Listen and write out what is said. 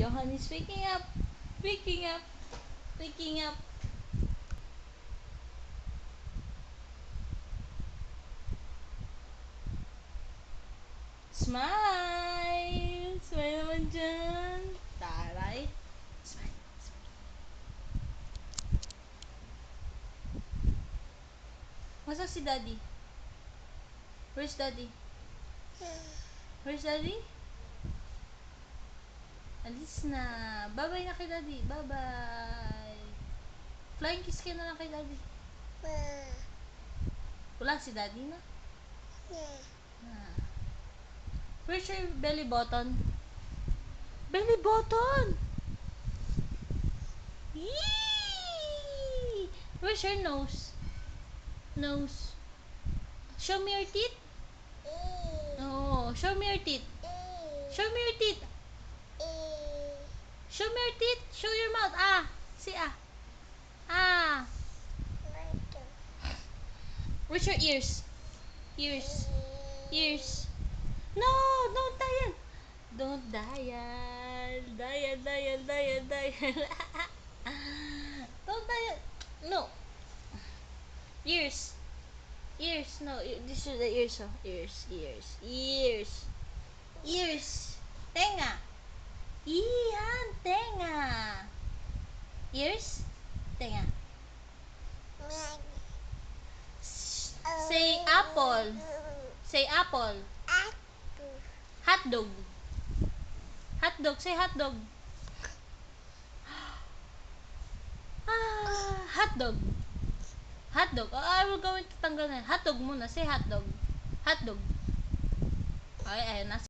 Johan is waking up. Waking up. Waking up. Smile! Smile naman dyan. Taray. Smile. Smile. Masa si Daddy? Where's Daddy? Where's Daddy? Alis na. Bye-bye na kay Daddy. Bye-bye. Flying kiss ka na lang kay Daddy. Wala si Daddy na? Ah. Where's your belly button? Belly button! Yee! Where's your nose? Nose. Show me your teeth. Oh, show me your teeth. Show me your teeth. Show me your teeth. Show your mouth. Ah. See ah. Ah. Where's your ears? Ears. Ears. No, don't dial. Don't dial. Dial, dial, dial, dial. Don't dial. No. Ears. Ears. No, this is the ears. Oh. Ears, ears, ears. Ears. Tenga. Iyan, tenga. Ears. Tenga. Say apple. Say apple. Hot dog. Hot dog. Say hot dog. Ah, hot dog. Hot dog. Oh, I will go into tanggal na. Hot dog muna. Say hot dog. Hot dog. Ay, ayun na.